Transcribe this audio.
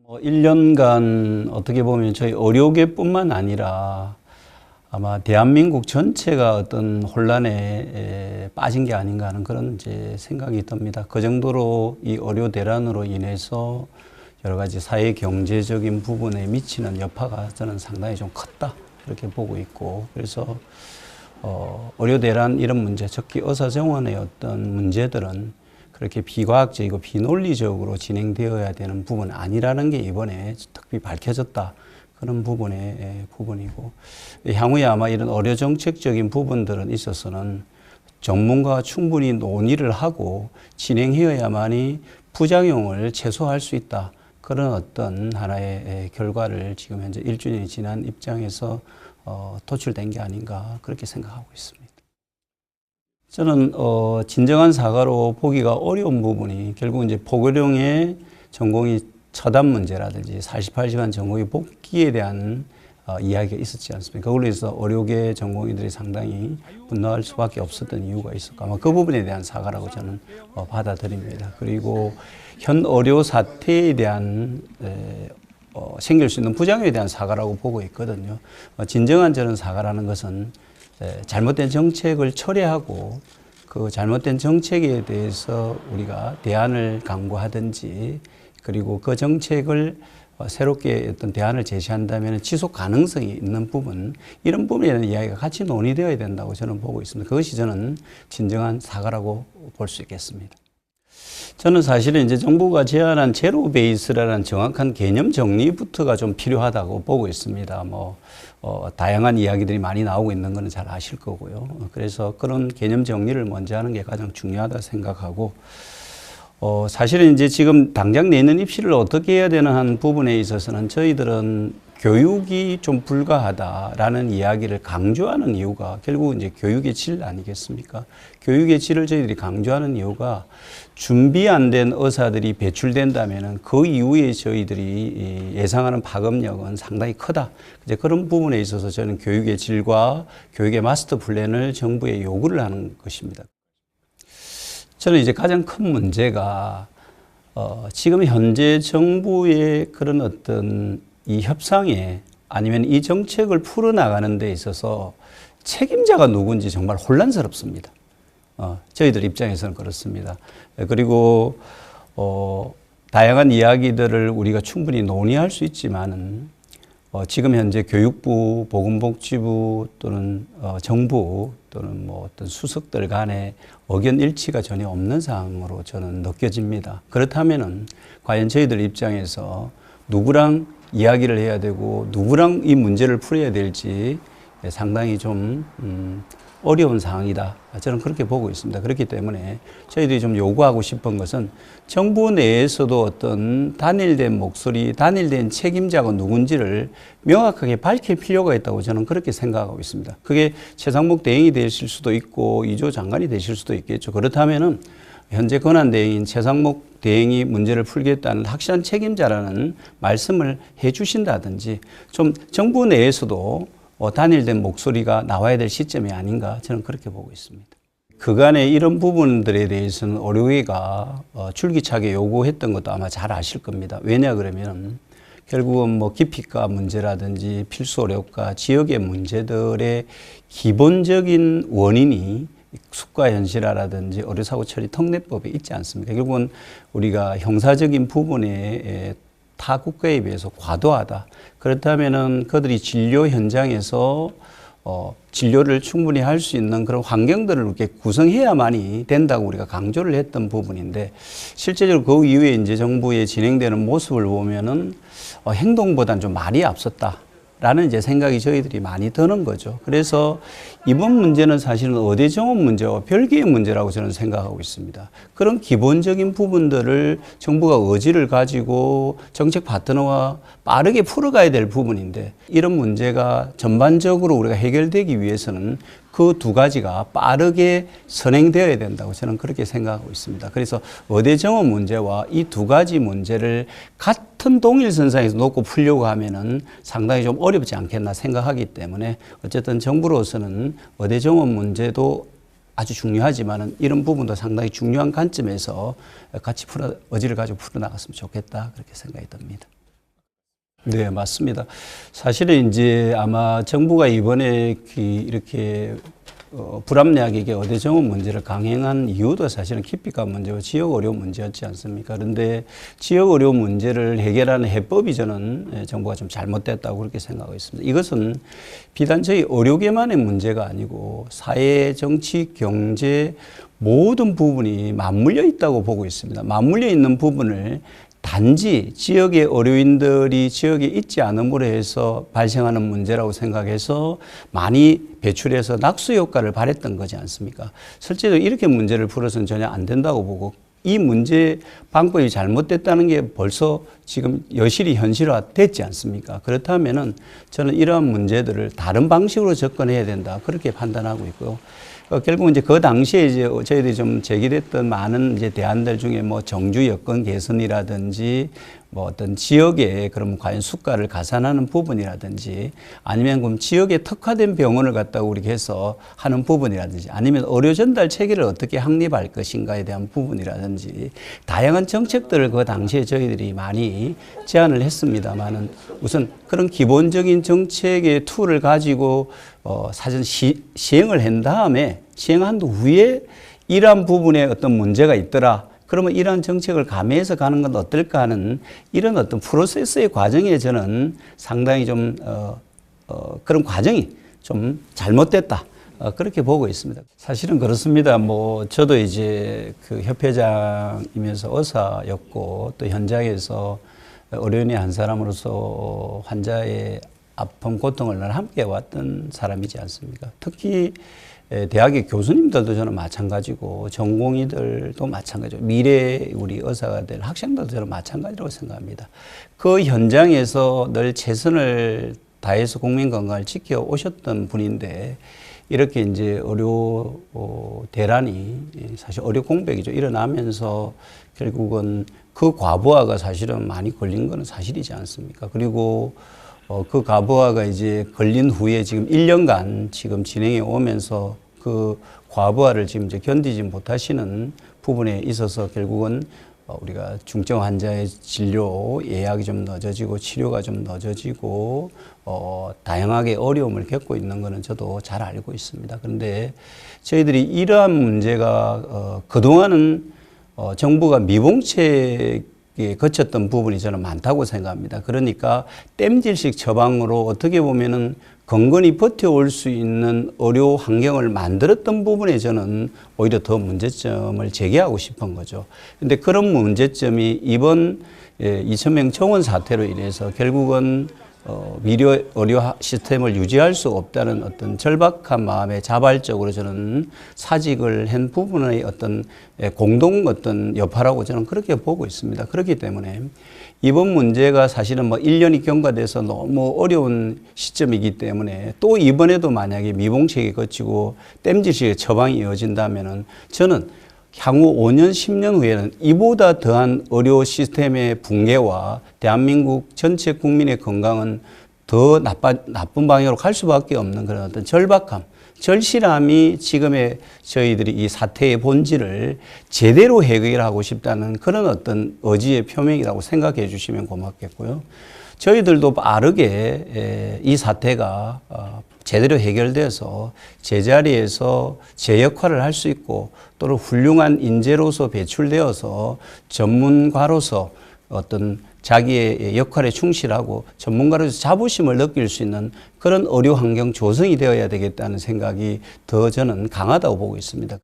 1년간 어떻게 보면 저희 의료계뿐만 아니라 아마 대한민국 전체가 어떤 혼란에 빠진 게 아닌가 하는 그런 이제 생각이 듭니다. 그 정도로 이 의료 대란으로 인해서 여러 가지 사회 경제적인 부분에 미치는 여파가 저는 상당히 좀 컸다 이렇게 보고 있고, 그래서 의료 대란 이런 문제, 특히 의사 정원의 어떤 문제들은 그렇게 비과학적이고 비논리적으로 진행되어야 되는 부분은 아니라는 게 이번에 특히 밝혀졌다. 그런 부분이고, 향후에 아마 이런 의료 정책적인 부분들은 있어서는 전문가가 충분히 논의를 하고 진행해야만이 부작용을 최소화할 수 있다. 그런 어떤 하나의 결과를 지금 현재 1주년이 지난 입장에서 도출된 게 아닌가 그렇게 생각하고 있습니다. 저는 진정한 사과로 보기가 어려운 부분이 결국 이제 포교령의 전공의 처단 문제라든지 48시간 전공의 복귀에 대한 이야기가 있었지 않습니까? 그걸로 해서 의료계 전공의들이 상당히 분노할 수밖에 없었던 이유가 있었고, 아마 그 부분에 대한 사과라고 저는 받아들입니다. 그리고 현 의료 사태에 대한 생길 수 있는 부작용에 대한 사과라고 보고 있거든요. 진정한 저는 사과라는 것은 잘못된 정책을 철회하고 그 잘못된 정책에 대해서 우리가 대안을 강구하든지, 그리고 그 정책을 새롭게 어떤 대안을 제시한다면 지속 가능성이 있는 부분, 이런 부분에 대한 이야기가 같이 논의되어야 된다고 저는 보고 있습니다. 그것이 저는 진정한 사과라고 볼 수 있겠습니다. 저는 사실은 이제 정부가 제안한 제로 베이스라는 정확한 개념 정리부터가 좀 필요하다고 보고 있습니다. 다양한 이야기들이 많이 나오고 있는 것은 잘 아실 거고요. 그래서 그런 개념 정리를 먼저 하는 게 가장 중요하다 생각하고, 사실은 이제 지금 당장 내년 입시를 어떻게 해야 되는 한 부분에 있어서는 저희들은 교육이 좀 불가하다라는 이야기를 강조하는 이유가 결국 이제 교육의 질 아니겠습니까? 교육의 질을 저희들이 강조하는 이유가 준비 안 된 의사들이 배출된다면은 그 이후에 저희들이 예상하는 파급력은 상당히 크다. 이제 그런 부분에 있어서 저는 교육의 질과 교육의 마스터 플랜을 정부에 요구를 하는 것입니다. 저는 이제 가장 큰 문제가 지금 현재 정부의 그런 어떤 이 협상에 아니면 이 정책을 풀어나가는 데 있어서 책임자가 누군지 정말 혼란스럽습니다. 저희들 입장에서는 그렇습니다. 그리고 다양한 이야기들을 우리가 충분히 논의할 수 있지만은 지금 현재 교육부, 보건복지부 또는 정부 또는 어떤 수석들 간의 의견 일치가 전혀 없는 상황으로 저는 느껴집니다. 그렇다면은 과연 저희들 입장에서 누구랑 이야기를 해야 되고 누구랑 이 문제를 풀어야 될지 상당히 좀 어려운 상황이다. 저는 그렇게 보고 있습니다. 그렇기 때문에 저희들이 좀 요구하고 싶은 것은 정부 내에서도 어떤 단일된 목소리, 단일된 책임자가 누군지를 명확하게 밝힐 필요가 있다고 저는 그렇게 생각하고 있습니다. 그게 최상목 대행이 되실 수도 있고 이조 장관이 되실 수도 있겠죠. 그렇다면은 현재 권한대행인 최상목 대행이 문제를 풀겠다는 확실한 책임자라는 말씀을 해 주신다든지, 좀 정부 내에서도 단일된 목소리가 나와야 될 시점이 아닌가 저는 그렇게 보고 있습니다. 그간의 이런 부분들에 대해서는 의료계가 줄기차게 요구했던 것도 아마 잘 아실 겁니다. 왜냐 그러면 결국은 기피과 문제라든지 필수 의료과 지역의 문제들의 기본적인 원인이 수가 현실화라든지 의료사고 처리 특례법에 있지 않습니까? 결국은 우리가 형사적인 부분에 타 국가에 비해서 과도하다. 그렇다면은 그들이 진료 현장에서 진료를 충분히 할 수 있는 그런 환경들을 이렇게 구성해야만이 된다고 우리가 강조를 했던 부분인데, 실제적으로 그 이후에 이제 정부의 진행되는 모습을 보면은 행동보다는 좀 말이 앞섰다. 라는 이제 생각이 저희들이 많이 드는 거죠. 그래서 이번 문제는 사실은 의대 정원 문제와 별개의 문제라고 저는 생각하고 있습니다. 그런 기본적인 부분들을 정부가 의지를 가지고 정책 파트너와 빠르게 풀어가야 될 부분인데, 이런 문제가 전반적으로 우리가 해결되기 위해서는 그 두 가지가 빠르게 선행되어야 된다고 저는 그렇게 생각하고 있습니다. 그래서 의대 정원 문제와 이 두 가지 문제를 같은 동일선상에서 놓고 풀려고 하면은 상당히 좀 어렵지 않겠나 생각하기 때문에, 어쨌든 정부로서는 의대 정원 문제도 아주 중요하지만은 이런 부분도 상당히 중요한 관점에서 같이 의지를 가지고 풀어나갔으면 좋겠다 그렇게 생각이 듭니다. 네, 맞습니다. 사실은 이제 아마 정부가 이번에 이렇게 불합리하게 이게 의대 정원 문제를 강행한 이유도 사실은 기피가 문제와 지역 의료 문제였지 않습니까? 그런데 지역 의료 문제를 해결하는 해법이 저는 정부가 좀 잘못됐다고 그렇게 생각하고 있습니다. 이것은 비단 저희 의료계만의 문제가 아니고 사회, 정치, 경제 모든 부분이 맞물려 있다고 보고 있습니다. 맞물려 있는 부분을 단지 지역의 의료인들이 지역에 있지 않음으로 해서 발생하는 문제라고 생각해서 많이 배출해서 낙수 효과를 발했던 거지 않습니까? 실제로 이렇게 문제를 풀어서는 전혀 안 된다고 보고 이 문제 방법이 잘못됐다는 게 벌써 지금 여실히 현실화됐지 않습니까? 그렇다면은 저는 이러한 문제들을 다른 방식으로 접근해야 된다 그렇게 판단하고 있고요. 결국 이제 그 당시에 이제 저희들이 좀 제기됐던 많은 이제 대안들 중에 뭐 정주 여건 개선이라든지 뭐 어떤 지역에 그럼 과연 수가를 가산하는 부분이라든지 아니면 그럼 지역에 특화된 병원을 갖다가 우리 해서 하는 부분이라든지 아니면 의료 전달 체계를 어떻게 확립할 것인가에 대한 부분이라든지 다양한 정책들을 그 당시에 저희들이 많이 제안을 했습니다만은 우선 그런 기본적인 정책의 툴을 가지고 사전 시행을 한 다음에 시행한 후에 이러한 부분에 어떤 문제가 있더라. 그러면 이러한 정책을 가미해서 가는 건 어떨까 하는 이런 어떤 프로세스의 과정에 저는 상당히 좀 그런 과정이 좀 잘못됐다. 그렇게 보고 있습니다. 사실은 그렇습니다. 뭐 저도 이제 그 협회장이면서 의사였고 또 현장에서 의료인의 한 사람으로서 환자의 아픔, 고통을 늘 함께 왔던 사람이지 않습니까? 특히 대학의 교수님들도 저는 마찬가지고 전공의들도 마찬가지고 미래 우리 의사가 될 학생들도 저는 마찬가지라고 생각합니다. 그 현장에서 늘 최선을 다해서 국민 건강을 지켜오셨던 분인데 이렇게 이제 의료 대란이 사실 의료 공백이죠. 일어나면서 결국은 그 과부하가 사실은 많이 걸린 거는 사실이지 않습니까? 그리고 그 과부하가 이제 걸린 후에 지금 1년간 지금 진행해 오면서 그 과부하를 지금 이제 견디지 못하시는 부분에 있어서 결국은 우리가 중증 환자의 진료 예약이 좀 늦어지고 치료가 좀 늦어지고 다양하게 어려움을 겪고 있는 것은 저도 잘 알고 있습니다. 그런데 저희들이 이러한 문제가 그동안은 정부가 미봉책에 거쳤던 부분이 저는 많다고 생각합니다. 그러니까 땜질식 처방으로 어떻게 보면은 건건히 버텨올 수 있는 의료 환경을 만들었던 부분에 저는 오히려 더 문제점을 제기하고 싶은 거죠. 근데 그런 문제점이 이번 2,000명 정원 사태로 인해서 결국은 미래 의료 시스템을 유지할 수 없다는 어떤 절박한 마음에 자발적으로 저는 사직을 한 부분의 어떤 공동 어떤 여파라고 저는 그렇게 보고 있습니다. 그렇기 때문에 이번 문제가 사실은 뭐 1년이 경과돼서 너무 어려운 시점이기 때문에 또 이번에도 만약에 미봉책이 거치고 땜질식의 처방이 이어진다면은 저는 향후 5년, 10년 후에는 이보다 더한 의료 시스템의 붕괴와 대한민국 전체 국민의 건강은 더 나쁜 방향으로 갈 수밖에 없는 그런 어떤 절박함, 절실함이 지금의 저희들이 이 사태의 본질을 제대로 해결하고 싶다는 그런 어떤 의지의 표명이라고 생각해 주시면 고맙겠고요. 저희들도 빠르게 이 사태가 제대로 해결돼서 제자리에서 제 역할을 할 수 있고 또는 훌륭한 인재로서 배출되어서 전문가로서 어떤 자기의 역할에 충실하고 전문가로서 자부심을 느낄 수 있는 그런 의료 환경 조성이 되어야 되겠다는 생각이 더 저는 강하다고 보고 있습니다.